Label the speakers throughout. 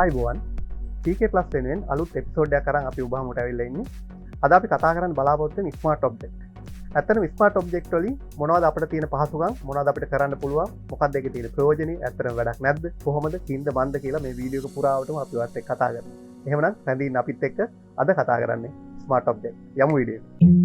Speaker 1: ආයිබෝවන් TK+ වෙනුවෙන් අලුත් episode එකක් අරන් අපි ඔබ හමුවට ඇවිල්ලා ඉන්නේ. අද අපි කතා කරන්න බලාපොරොත්තු වෙන ස්මාර්ට් ඔබ්ජෙක්ට්. ඇත්තටම ස්මාර්ට් ඔබ්ජෙක්ට් වලින් මොනවද අපිට තියෙන පහසුකම්, මොනවද අපිට කරන්න පුළුවන්, මොකක්ද ඒකේ තියෙන ප්‍රයෝජනේ, ඇත්තටම වැඩක් නැද්ද, කොහොමද කින්ද බන්ද කියලා මේ වීඩියෝ එක පුරාවටම අපි ඔයත් එක්ක කතා කරමු. එහෙමනම් රැඳින්න අපිත් එක්ක අද කතා කරන්නේ ස්මාර්ට් ඔබ්ජෙක්ට්. යමු වීඩියෝ එකට.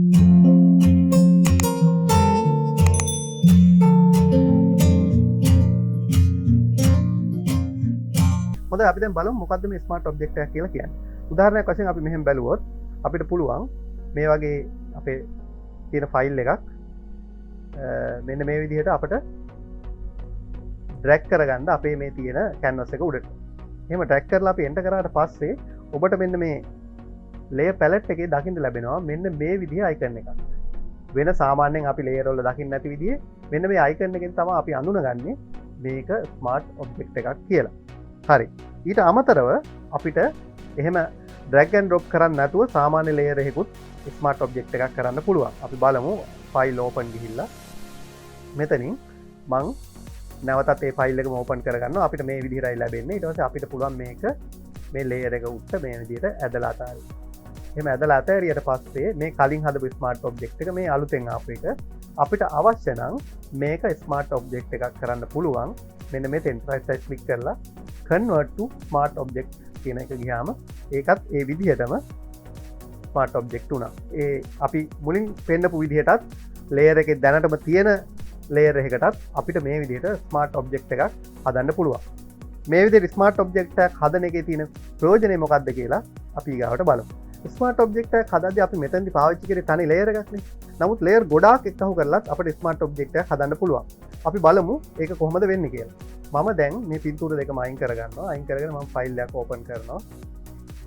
Speaker 1: හොඳයි අපි දැන් බලමු මොකද්ද මේ ස්මාර්ට් ඔබ්ජෙක්ට් එක කියලා කියන්නේ. උදාහරණයක් වශයෙන් අපි මෙහෙම බැලුවොත් අපිට පුළුවන් මේ වගේ අපේ තියෙන ෆයිල් එකක් මෙන්න මේ විදිහට අපිට ඩ්‍රැග් කරගන්න අපේ මේ තියෙන canvas එක උඩට. එහෙම ඩ්‍රැග් කරලා අපි එන්ටර් කරාට පස්සේ ඔබට මෙන්න මේ layer palette එකේ දකින්න ලැබෙනවා මෙන්න මේ විදිහේ icon එකක්. වෙන සාමාන්‍යයෙන් අපි layer වල දකින්න නැති විදිහේ මෙන්න මේ icon එකෙන් තමයි අපි අඳුනගන්නේ මේක ස්මාර්ට් ඔබ්ජෙක්ට් එකක් කියලා. හරි. ඊට අමතරව අපිට එහෙම drag and drop කරන්න නැතුව සාමාන්‍ය layer එකකුත් smart object එකක් කරන්න පුළුවන්. අපි බලමු file open ගිහිල්ලා මෙතනින් මං නැවතත් ඒ file එකම open කරගන්නවා. අපිට මේ විදිහටයි ලැබෙන්නේ. ඊට පස්සේ අපිට පුළුවන් මේක මේ layer එක උඩට මේ විදිහට ඇදලා අතාරින්න. එහෙම ඇදලා අතාරියට පස්සේ මේ කලින් හදපු smart object එක මේ අලුතෙන් ආපු එක අපිට අවශ්‍ය නම් මේක smart object එකක් කරන්න පුළුවන්. මෙන්න මෙතෙන් right side click කරලා convert to smart object කියන එක ගියාම ඒකත් ඒ විදිහටම smart object වුණා. ඒ අපි මුලින් පෙන්නපු විදිහටත් layer එකේ දැනටම තියෙන layer එකකටත් අපිට මේ විදිහට smart object එකක් හදන්න පුළුවන්. මේ විදිහට smart object එකක් හදන එකේ තියෙන ප්‍රයෝජනේ මොකක්ද කියලා අපි ඊගාවට බලමු. smart object එකක් හදද්දී අපි මෙතනදී පාවිච්චි කරේ තනි layer එකක් නේ. නමුත් layer ගොඩාක් එක්කහු කරලත් අපිට smart object එකක් හදන්න පුළුවන්. අපි බලමු ඒක කොහොමද වෙන්නේ කියලා. මම දැන් මේ පින්තූර දෙකම අයින් කරගන්නවා. අයින් කරගෙන මම ෆයිල් එකක් ඕපන් කරනවා.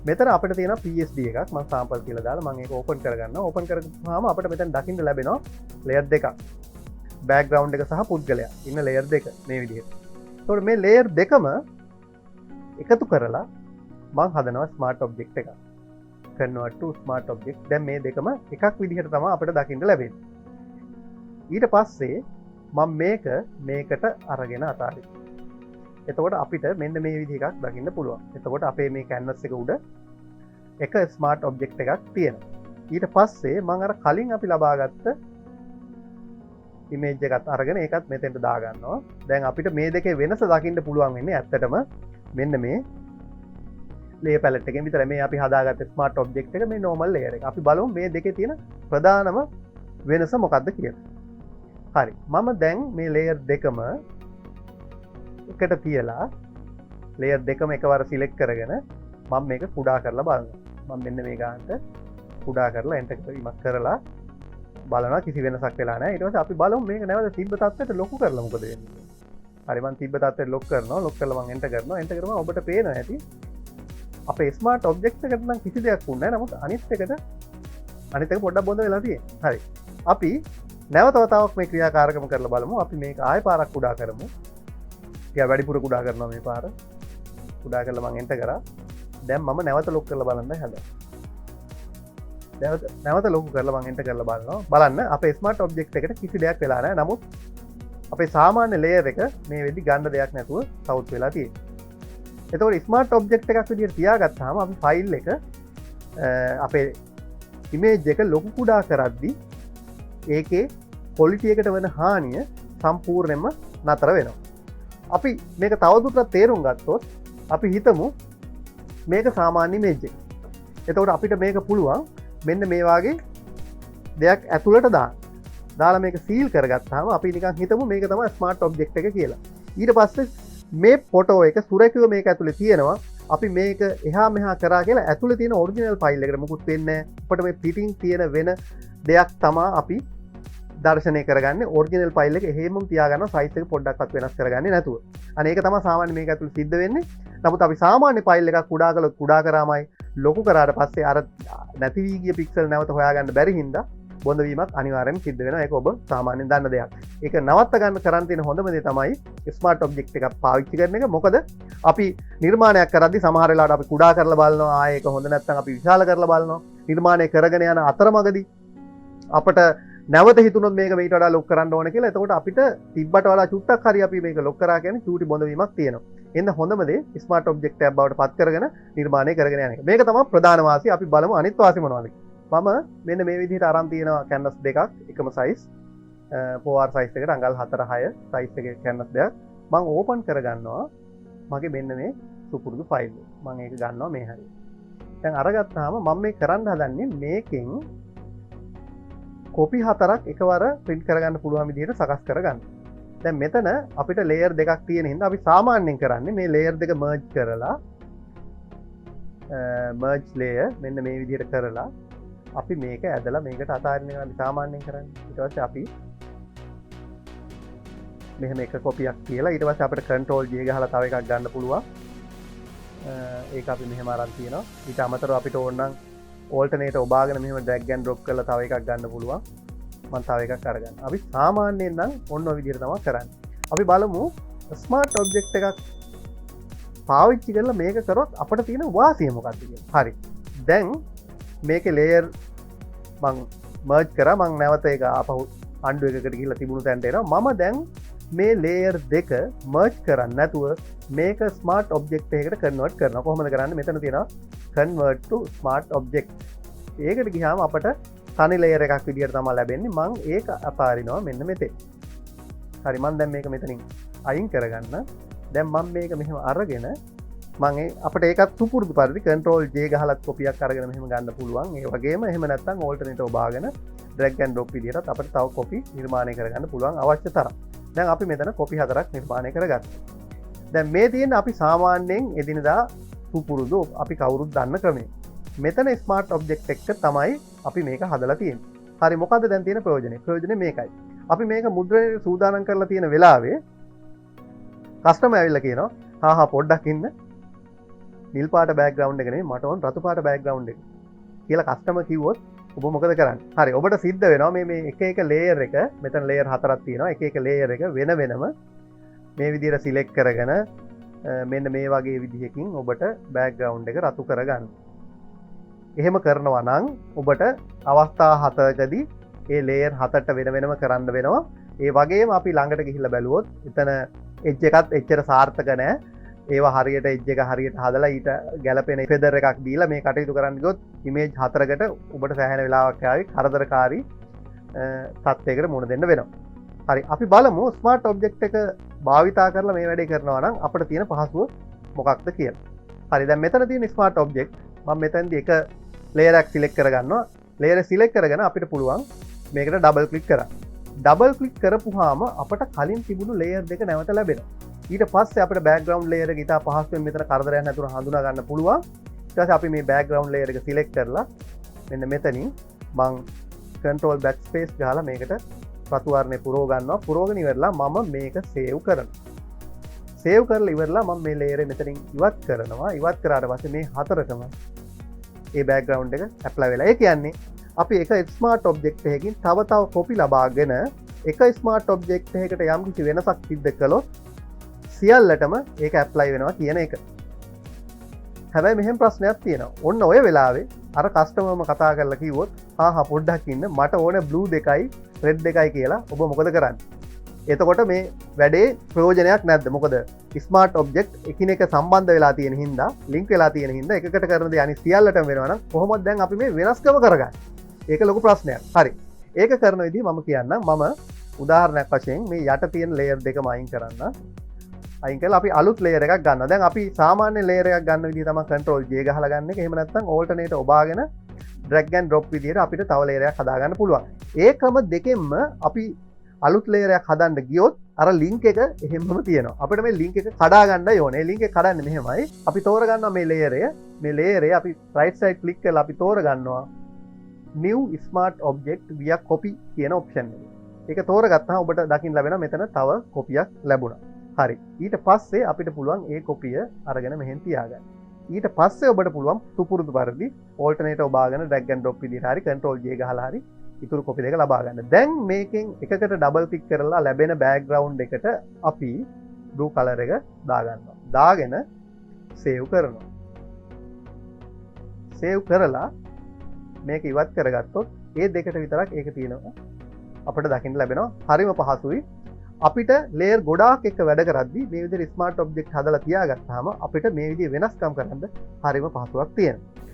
Speaker 1: මෙතන අපිට තියෙන PSD එකක් මම සාම්පල් කියලා දාලා මම ඒක ඕපන් කරගන්නවා. ඕපන් කරගත්තාම අපිට මෙතන දකින්න ලැබෙනවා ලේයර් දෙකක්. බෑග්ග්‍රවුන්ඩ් එක සහ පුද්ගලයා ඉන්න ලේයර් දෙක මේ විදිහට. ඒතකොට මේ ලේයර් දෙකම එකතු කරලා මම හදනවා ස්මාර්ට් ඔබ්ජෙක්ට් එකක්. convert to smart object. දැන් මේ දෙකම එකක් විදිහට තමයි අපිට දකින්න ලැබෙන්නේ. ඊට පස්සේ මම මේකට අරගෙන අතාරිනවා. එතකොට අපිට මෙන්න මේ විදිහ එකක් දකින්න පුළුවන්. එතකොට අපේ මේ canvas එක උඩ එක smart object එකක් තියෙනවා. ඊට පස්සේ මම අර කලින් අපි ලබාගත්ත image එකත් අරගෙන ඒකත් මෙතෙන්ට දාගන්නවා. දැන් අපිට මේ දෙකේ වෙනස දකින්න පුළුවන් වෙන්නේ ඇත්තටම මෙන්න මේ layer palette එකෙන් විතරයි. මේ අපි හදාගත්ත smart object එක මේ normal layer එක. අපි බලමු මේ දෙකේ තියෙන ප්‍රධානම වෙනස මොකක්ද කියලා. හරි. මම දැන් මේ layer දෙකම එකට තියලා layer දෙකම එකවර සිලෙක්ට් කරගෙන මම මේක කුඩා කරලා බලනවා. මම මෙන්න මේ ගානට කුඩා කරලා එන්ටර් කිරීමක් කරලා බලනවා කිසි වෙනසක් වෙලා නැහැ. ඊට පස්සේ අපි බලමු මේක නැවත තිබ්බ තත්ත්වයට ලොකු කරලා මොකද වෙන්නේ. හරි මම තිබ්බ තත්ත්වයට ලොක් කරනවා. ලොක් කරලා මම එන්ටර් කරනවා. එන්ටර් කරනවා ඔබට පේනවා ඇති අපේ ස්මාර්ට් ඔබ්ජෙක්ට් එකට නම් කිසි දෙයක් වුණේ නැහැ. නමුත් අනිත් එක පොඩ්ඩක් බොඳ වෙලා තියෙනවා. හරි. අපි නැවත වතාවක් මේ ක්‍රියාකාරකම කරලා බලමු. අපි මේක ආයෙ පාරක් කුඩා කරමු. ටිකක් වැඩිපුර කුඩා කරනවා මේ පාර. කුඩා කරලා මම එන්ටර් කරා. දැන් මම නැවත ලොක් කරලා බලන්න හදනවා. නැවත ලොකු කරලා මම එන්ටර් කරලා බලනවා. බලන්න අපේ ස්මාර්ට් ඔබ්ජෙක්ට් එකට කිසි දෙයක් වෙලා නැහැ. නමුත් අපේ සාමාන්‍ය ලේයර් එක මේ වෙද්දි ගන්න දෙයක් නැතුව සවුත් වෙලා තියෙනවා. එතකොට ස්මාර්ට් ඔබ්ජෙක්ට් එකක් විදිහට තියාගත්තාම අපි ෆයිල් එක අපේ ඉමේජ් එක ලොකු කුඩා කරද්දී ඒකේ ක්වොලිටි එකට වෙන හානිය සම්පූර්ණයෙන්ම නතර වෙනවා. අපි මේක තවදුරටත් තේරුම් ගත්තොත් අපි හිතමු මේක සාමාන්‍ය ඉමේජ් එක. එතකොට අපිට මේක පුළුවන් මෙන්න මේ වගේ දෙයක් ඇතුළට දාලා මේක සීල් කරගත්තාම අපි නිකන් හිතමු මේක තමයි ස්මාර්ට් ඔබ්ජෙක්ට් එක කියලා. ඊට පස්සේ මේ ෆොටෝ එක සුරැකිව මේක ඇතුලේ තියෙනවා. අපි මේක එහා මෙහා කරා කියලා ඇතුලේ තියෙන ඔරිජිනල් ෆයිල් එකට මුකුත් වෙන්නේ නැහැ. අපිට මේ පිටින් තියෙන වෙන දෙයක් තමයි අපි දර්ශනය කරගන්නේ. ඔරිජිනල් ෆයිල් එක එහෙමම තියාගන්න සයිස් එක පොඩ්ඩක්වත් වෙනස් කරගන්නේ නැතුව. අනේ ඒක තමයි සාමාන්‍ය මේක ඇතුලේ සිද්ධ වෙන්නේ. නමුත් අපි සාමාන්‍ය ෆයිල් එකක් කුඩා කළොත් කුඩා කරාමයි ලොකු කරාට පස්සේ අර නැති වී ගිය පික්සල් නැවත හොයාගන්න බැරි හින්දා බොඳ වීමක් අනිවාර්යෙන් සිද්ධ වෙනවා. ඒක ඔබ සාමාන්‍යයෙන් දන්න දෙයක්. ඒක නවත්ත ගන්න කරන් තියෙන හොඳම දේ තමයි ස්මාර්ට් ඔබ්ජෙක්ට් එකක් පාවිච්චි කරන එක. මොකද අපි නිර්මාණයක් කරද්දී සමහර වෙලාවට අපි කුඩා කරලා බලනවා. ආයේ ඒක හොඳ නැත්නම් අපි විශාල කරලා බලනවා. නිර්මාණය කරගෙන යන අතරමඟදී අපට නැවත හිතුනොත් මේක මීට වඩා ලොක් කරන්න ඕන කියලා. එතකොට අපිට තිබ්බට වඩා චුට්ටක් හරි අපි මේක ලොක් කරා කියන්නේ චූටි බොඳ වීමක් තියෙනවා. එන්න හොඳම දේ ස්මාර්ට් ඔබ්ජෙක්ට් එකක් බවට පත් කරගෙන නිර්මාණය කරගෙන යන එක. මේක තමයි ප්‍රධාන වාසිය. අපි බලමු අනිත් වාසිය මොනවද කියලා. මම මෙන්න මේ විදිහට අරන් තියෙනවා කැන්වස් දෙකක් එකම සයිස් 4R සයිස් එකට අඟල් 4 6 සයිස් එකේ කැන්වස් දෙකක් මම ඕපන් කරගන්නවා මගේ මෙන්න මේ සුපුරුදු ෆයිල් එක. මම ඒක ගන්නවා මේ හැටි. දැන් අරගත්තාම මම මේ කරන්න හදන්නේ මේකෙන් කොපි 4ක් එකවර print කරගන්න පුළුවන් විදිහට සකස් කරගන්න. දැන් මෙතන අපිට layer දෙකක් තියෙන හින්දා අපි සාමාන්‍යයෙන් කරන්නේ මේ layer දෙක merge කරලා merge layer මෙන්න මේ විදිහට කරලා අපි මේක ඇදලා මේකට අතාරින්න එක අපි සාමාන්‍යයෙන් කරන්නේ. ඊට පස්සේ අපි මෙහෙම එක කොපියක් කියලා ඊට පස්සේ අපිට control J ගහලා තව එකක් ගන්න පුළුවන්. ඒක අපි මෙහෙම අරන් තියෙනවා. ඊට අමතරව අපිට ඕන නම් alternate ඔබාගෙන මෙහෙම drag and drop කරලා තව එකක් ගන්න පුළුවන්. මම තව එකක් අරගන්න. අපි සාමාන්‍යයෙන් නම් ඔන්න ඔය විදිහට තමයි කරන්නේ. අපි බලමු smart object එකක් පාවිච්චි කරලා මේක කරොත් අපිට තියෙන වාසිය මොකක්ද කියලා. හරි. දැන් මේකේ layer මං merge කරා මං නැවත ඒක ආපහු undo එකකට ගිහිල්ලා තිබුණු තැනට එනවා. මම දැන් මේ layer දෙක merge කරන්නේ නැතුව මේක smart object එකකට convert කරනවා. කොහොමද කරන්නේ? මෙතන තියෙනවා convert to smart object. ඒකට ගියාම අපට තනි layer එකක් විදිහට තමයි ලැබෙන්නේ. මං ඒක අතාරිනවා මෙන්න මෙතේ. හරි මං දැන් මේක මෙතනින් අයින් කරගන්න. දැන් මම මේක මෙහෙම අරගෙන මම අපිට ඒකත් සුපුරුදු පරිදි control J ගහලත් කොපියක් අරගෙන මෙහෙම ගන්න පුළුවන්. ඒ වගේම එහෙම නැත්නම් alternate ඔබාගෙන drag and drop විදිහට අපිට තව කොපි නිර්මාණය කරගන්න පුළුවන් අවශ්‍ය තරම්. දැන් අපි මෙතන කොපි 4ක් නිර්මාණය කරගත්තා. දැන් මේ තියෙන අපි සාමාන්‍යයෙන් එදිනදා සුපුරුදු අපි කවුරුත් දන්න ක්‍රමය. මෙතන ස්මාර්ට් ඔබ්ජෙක්ට් එක තමයි අපි මේක හදලා තියෙන්නේ. හරි මොකද්ද දැන් තියෙන ප්‍රයෝජනේ? ප්‍රයෝජනේ මේකයි. අපි මේක මුද්‍රණයට සූදානම් කරලා තියෙන වෙලාවේ කස්ටමර් ඇවිල්ලා කියනවා පොඩ්ඩක් ඉන්න. නිල් පාට බෑග්ග්‍රවුන්ඩ් එක නෙමෙයි මට ඕන රතු පාට බෑග්ග්‍රවුන්ඩ් එක කියලා කස්ටමර් කිව්වොත් ඔබ මොකද කරන්නේ? හරි ඔබට සිද්ධ වෙනවා මේ එක එක ලේයර් එක මෙතන ලේයර් 4ක් තියෙනවා. එක එක ලේයර් එක වෙන වෙනම මේ විදිහට සිලෙක්ට් කරගෙන මෙන්න මේ වගේ විදිහකින් ඔබට බෑග්ග්‍රවුන්ඩ් එක රතු කරගන්න. එහෙම කරනවා නම් ඔබට අවස්ථා 7කදී ඒ ලේයර් 7ට වෙන වෙනම කරන්න වෙනවා. ඒ වගේම අපි ළඟට ගිහිල්ලා බැලුවොත් එතන එජ් එකත් එච්චර සාර්ථක නැහැ. ඒවා හරියට එජ් එක හරියට හදලා ඊට ගැලපෙන ෆෙදර් එකක් දීලා මේ කටයුතු කරන්න ගියොත් ඉමේජ් 4කට ඔබට සෑහෙන වෙලාවක් ආවි කරදරකාරී තත්යකට මුහුණ දෙන්න වෙනවා. හරි අපි බලමු ස්මාර්ට් ඔබ්ජෙක්ට් එක භාවිතා කරලා මේ වැඩේ කරනවා නම් අපිට තියෙන පහසුව මොකක්ද කියලා. හරි දැන් මෙතන තියෙන ස්මාර්ට් ඔබ්ජෙක්ට් මම මෙතනදී එක ලේයර් එකක් සිලෙක්ට් කරගන්නවා. ලේයර් සිලෙක්ට් කරගෙන අපිට පුළුවන් මේකට ඩබල් ක්ලික් කරන්න. ඩබල් ක්ලික් කරපුවාම අපට කලින් තිබුණු ලේයර් දෙක නැවත ලැබෙනවා. ඊට පස්සේ අපිට බෑග්ග්‍රවුන්ඩ් ලේයර් එක ඉතා පහසුවෙන් මෙතන කරදරයක් නැතුව හඳුනා ගන්න පුළුවන්. ඊට පස්සේ අපි මේ බෑග්ග්‍රවුන්ඩ් ලේයර් එක සිලෙක්ට් කරලා මෙන්න මෙතනින් මම control backspace ගහලා මේකට රතු වර්ණය පුරව ගන්නවා. පුරවගෙන ඉවරලා මම මේක සේව් කරනවා. සේව් කරලා ඉවරලා මම මේ ලේයර් එක මෙතනින් ඉවත් කරනවා. ඉවත් කරාට පස්සේ මේ හතරටම ඒ බෑග්ග්‍රවුන්ඩ් එක ඇප්ලයි වෙලා. ඒ කියන්නේ අපි එක ස්මාර්ට් ඔබ්ජෙක්ට් එකකින් තව කොපි ලබාගෙන එක ස්මාර්ට් ඔබ්ජෙක්ට් එකකට යම් කිසි වෙනසක් සිද්ධ කළොත් සියල්ලටම ඒක ඇප්ලයි වෙනවා කියන එක. හැබැයි මෙහෙම ප්‍රශ්නයක් තියෙනවා. ඔන්න ඔය වෙලාවේ අර කස්ටමර්ම කතා කරලා කිව්වොත් පොඩ්ඩක් ඉන්න මට ඕන බ්ලූ දෙකයි රෙඩ් දෙකයි කියලා ඔබ මොකද කරන්නේ? එතකොට මේ වැඩේ ප්‍රයෝජනයක් නැද්ද? මොකද ස්මාර්ට් ඔබ්ජෙක්ට් එකිනෙක සම්බන්ධ වෙලා තියෙන හින්දා ලින්ක් වෙලා තියෙන හින්දා එකකට කරන දේ අනිත් සියල්ලටම වෙනවා නම් කොහොමද දැන් අපි මේ වෙනස්කම කරගන්නේ? ඒක ලොකු ප්‍රශ්නයක්. හරි. ඒක කරන විදිහ මම කියන්නම්. මම උදාහරණයක් වශයෙන් මේ යට තියෙන ලේයර් දෙකම අයින් කරන්න. අයින් කරලා අපි අලුත් ලේයර් එකක් ගන්නවා. දැන් අපි සාමාන්‍ය ලේයර් එකක් ගන්න විදිහ තමයි control J ගහලා ගන්න එක. එහෙම නැත්නම් alternate ඔබාගෙන drag and drop විදිහට අපිට තව ලේයර් එකක් හදා ගන්න පුළුවන්. ඒකම දෙකෙන්ම අපි අලුත් ලේයර් එකක් හදන්න ගියොත් අර ලින්ක් එක එහෙමම තියෙනවා. අපිට මේ ලින්ක් එක කඩා ගන්න ඕනේ. ලින්ක් එක කඩන්නේ මෙහෙමයි. අපි තෝරගන්නවා මේ ලේයර් එක. මේ ලේයර් එක අපි right side click කරලා අපි තෝරගන්නවා new smart object via copy කියන ඔප්ෂන් එක. ඒක තෝරගත්තාම ඔබට දකින්න ලැබෙනවා මෙතන තව කොපියක් ලැබුණා. හරි. ඊට පස්සේ අපිට පුළුවන් ඒ කොපිය අරගෙන මෙහෙන් තියාගන්න. ඊට පස්සේ ඔබට පුළුවන් සුපුරුදු පරිදි alternate ඔබාගෙන drag and drop විදිහට හරි control J ගහලා හරි ඉතුරු කොපි දෙක ලබා ගන්න. දැන් මේකෙන් එකකට ඩබල් ක්ලික් කරලා ලැබෙන බෑග්ග්‍රවුන්ඩ් එකට අපි blue color එක දාගන්නවා. දාගෙන save කරනවා. save කරලා මේක ඉවත් කරගත්තොත් ඒ දෙකට විතරක් ඒක තියෙනවා අපිට දකින්න ලැබෙනවා. හරිම පහසුයි. අපිට ලේර් ගොඩාක් එක වැඩ කරද්දි මේ විදිහට ස්මාර්ට් ඔබ්ජෙක්ට් හදලා තියාගත්තාම අපිට මේ විදිහේ වෙනස්කම් කරන්න හරිම පහසුවක් තියෙනවා.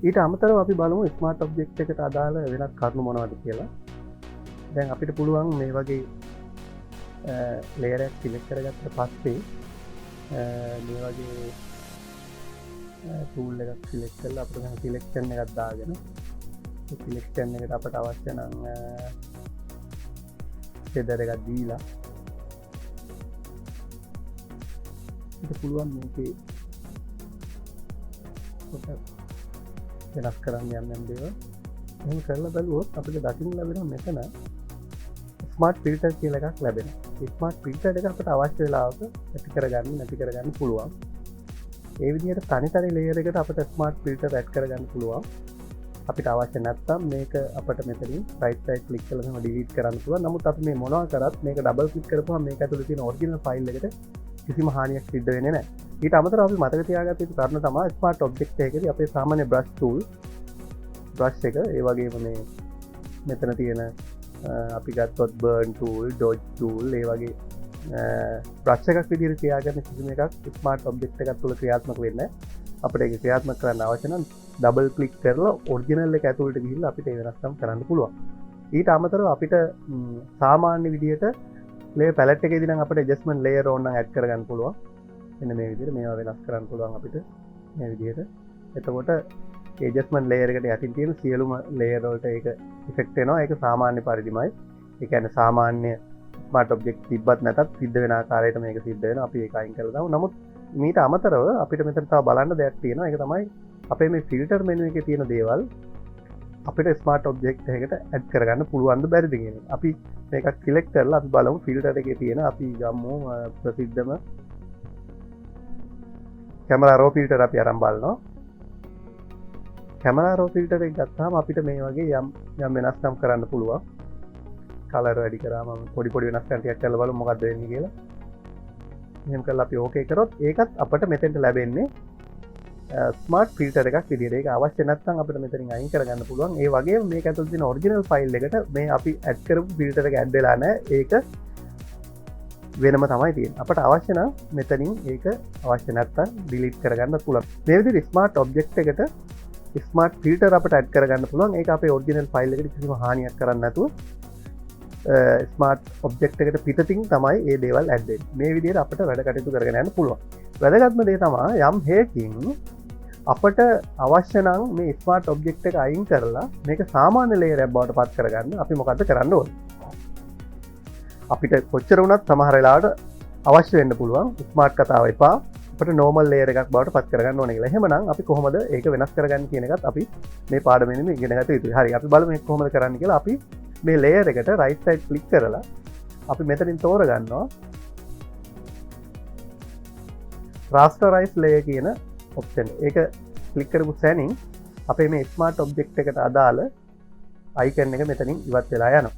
Speaker 1: ඊට අමතරව අපි බලමු ස්මාර්ට් ඔබ්ජෙක්ට් එකට අදාළ වෙනස් කරුණු මොනවද කියලා. දැන් අපිට පුළුවන් මේ වගේ ලේයර් එකක් සිලෙක්ට් කරගත්තට පස්සේ මේ වගේ ටූල් එකක් සිලෙක්ට් කරලා අපිට දැන් සිලෙක්ෂන් එකක් දාගෙන ඒ සිලෙක්ෂන් එකට අපට අවශ්‍ය නම් ෂෙඩර් එකක් දීලා ඒක පුළුවන් මේකේ පොඩක් වෙනස් කරන්න යන්න දේවල් එහෙම කරලා බලුවොත් අපිට දකින්න ලැබෙනවා මෙතන ස්මාර්ට් ෆිල්ටර් කියලා එකක් ලැබෙනවා. ස්මාර්ට් ෆිල්ටර් එක අපිට අවශ්‍ය වෙලාවක ඇති කරගන්න නැති කරගන්න පුළුවන්. ඒ විදිහට තනි ලේයර් එකට අපිට ස්මාර්ට් ෆිල්ටර් ඇඩ් කරගන්න පුළුවන්. අපිට අවශ්‍ය නැත්නම් මේක අපිට මෙතනින් රයිට් සයිඩ් ක්ලික් කරලා එහෙම ඩිලීට් කරන්න පුළුවන්. නමුත් අපි මේ මොනවා කරත් මේක ඩබල් ක්ලික් කරපුවම මේක ඇතුලේ තියෙන ඔරිජිනල් ෆයිල් එකට කිසිම හානියක් සිද්ධ වෙන්නේ නැහැ. ඊට අමතරව අපි මතක තියාගත යුතු කරුණ තමයි ස්මාර්ට් ඔබ්ජෙක්ට් එකකදී අපේ සාමාන්‍ය බ්‍රෂ් ටූල් බ්‍රෂ් එක ඒ වගේම මේ මෙතන තියෙන අපි ගත්තොත් බර්න් ටූල් ඩොජ් ටූල් ඒ වගේ බ්‍රෂ් එකක් විදිහට තියාගන්න කිසිම එකක් ස්මාර්ට් ඔබ්ජෙක්ට් එකක් තුළ ක්‍රියාත්මක වෙන්නේ නැහැ. අපිට ඒක ක්‍රියාත්මක කරන්න අවශ්‍ය නම් ඩබල් ක්ලික් කරලා ඔරිජිනල් එක ඇතුළට ගිහිල්ලා අපිට ඒ වෙනස්කම් කරන්න පුළුවන්. ඊට අමතරව අපිට සාමාන්‍ය විදිහට ලේයර් පැලට් එකේදී නම් අපිට ඇඩ්ජස්ට්මන්ට් ලේයර් ඕන නම් ඇඩ් කරගන්න පුළුවන්. මෙන්න මේ විදිහට මේවා වෙනස් කරන්න පුළුවන් අපිට මේ විදිහට. එතකොට ඇඩ්ජස්ට්මන්ට් ලේයර් එකට යටින් තියෙන සියලුම ලේයර් වලට ඒක ඉෆෙක්ට් වෙනවා. ඒක සාමාන්‍ය පරිදිමයි. ඒ කියන්නේ සාමාන්‍ය ස්මාර්ට් ඔබ්ජෙක්ට් තිබ්බත් නැතත් සිද්ධ වෙන ආකාරයට මේක සිද්ධ වෙනවා. අපි ඒක අයින් කරලා දාමු. නමුත් මීට අමතරව අපිට මෙතන තව බලන්න දෙයක් තියෙනවා. ඒක තමයි අපේ මේ ෆිල්ටර් මෙනු එකේ තියෙන දේවල් අපිට ස්මාර්ට් ඔබ්ජෙක්ට් එකකට ඇඩ් කරගන්න පුළුවන්ද බැරිද කියන එක. අපි මේක සිලෙක්ට් කරලා අපි බලමු ෆිල්ටර් එකේ තියෙන අපි ගමු ප්‍රසිද්ධම කැමරා රෝ ෆිල්ටර් අපි අරන් බලනවා. කැමරා රෝ ෆිල්ටර් එක ගත්තාම අපිට මේ වගේ යම් වෙනස්කම් කරන්න පුළුවන්. කලර් වැඩි කරාම පොඩි වෙනස්කම් ටිකක් කරලා බලමු මොකද්ද වෙන්නේ කියලා. එහෙම කරලා අපි ඕකේ කරොත් ඒකත් අපිට මෙතෙන්ට ලැබෙන්නේ ස්මාර්ට් ෆිල්ටර් එකක් විදිහට. ඒක අවශ්‍ය නැත්නම් අපිට මෙතනින් අයින් කරගන්න පුළුවන්. ඒ වගේම මේක ඇතුළේ තියෙන ඔරිජිනල් ෆයිල් එකට මේ අපි ඇඩ් කරපු ෆිල්ටර් එක ඇඩ් වෙලා නැහැ. ඒක වෙනම තමයි තියෙන්නේ. අපට අවශ්‍ය නම් මෙතනින් ඒක අවශ්‍ය නැත්නම් ඩිලීට් කරගන්න පුළුවන්. මේ විදිහට ස්මාර්ට් ඔබ්ජෙක්ට් එකට ස්මාර්ට් ෆිල්ටර් අපිට ඇඩ් කරගන්න පුළුවන්. ඒක අපේ ඔරිජිනල් ෆයිල් එකට කිසිම හානියක් කරන්නේ නැතුව ස්මාර්ට් ඔබ්ජෙක්ට් එකට පිටතින් තමයි මේ දේවල් ඇඩ් වෙන්නේ. මේ විදිහට අපිට වැඩ කටයුතු කරගෙන යන්න පුළුවන්. වැදගත්ම දේ තමයි යම් හේකින් අපට අවශ්‍ය නම් මේ ස්මාර්ට් ඔබ්ජෙක්ට් එක අයින් කරලා මේක සාමාන්‍ය ලේයර් එකක් බවට පත් කරගන්න අපි මොකද්ද කරන්න ඕනේ? අපිට කොච්චර වුණත් සමහර වෙලාවට අවශ්‍ය වෙන්න පුළුවන් ස්මාර්ට් කතාව එපා අපිට නෝමල් ලේයර් එකක් බවට පත් කරගන්න ඕනේ කියලා. එහෙමනම් අපි කොහොමද ඒක වෙනස් කරගන්නේ කියන එකත් අපි මේ පාඩමෙන් ඉගෙන ගත යුතුයි. හරි අපි බලමු මේක කොහොමද කරන්න කියලා. අපි මේ ලේයර් එකට රයිට් සයිඩ් ක්ලික් කරලා අපි මෙතනින් තෝරගන්නවා රාස්ටරයිස් ලේයර් කියන ඔප්ෂන්. ඒක ක්ලික් කරපු සැනින් අපේ මේ ස්මාර්ට් ඔබ්ජෙක්ට් එකට අදාළ අයිකන් එක මෙතනින් ඉවත් වෙලා යනවා.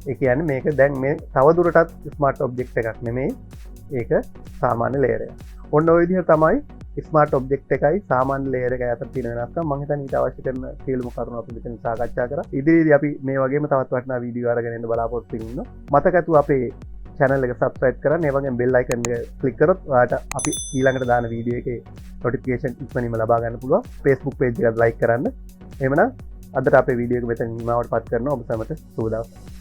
Speaker 1: ඒ කියන්නේ මේක දැන් මේ තවදුරටත් ස්මාර්ට් ඔබ්ජෙක්ට් එකක් නෙමෙයි. ඒක සාමාන්‍ය ලේයර් එකක්. ඔන්න ඔය විදිහට තමයි ස්මාර්ට් ඔබ්ජෙක්ට් එකයි සාමාන්‍ය ලේයර් එකයි අතර තියෙන වෙනස්කම්. මම හිතන්නේ ඊට අවශ්‍ය කරන සියලුම කරුණු අපි මෙතන සාකච්ඡා කරා. ඉදිරියේදී අපි මේ වගේම තවත් වටිනා වීඩියෝ අරගෙන එන්න බලාපොරොත්තු වෙනවා. මතකතු අපේ channel එක subscribe කරන්න. ඒ වගේම bell icon එක click කරොත් ඔයාලට අපි ඊළඟට දාන වීඩියෝ එකේ notification ඉක්මනින්ම ලබා ගන්න පුළුවන්. Facebook page එකත් like කරන්න. එහෙමනම් අදට අපේ වීඩියෝ එක මෙතන නිමාවට පත් කරනවා. ඔබ සැමට සුබ දවසක්.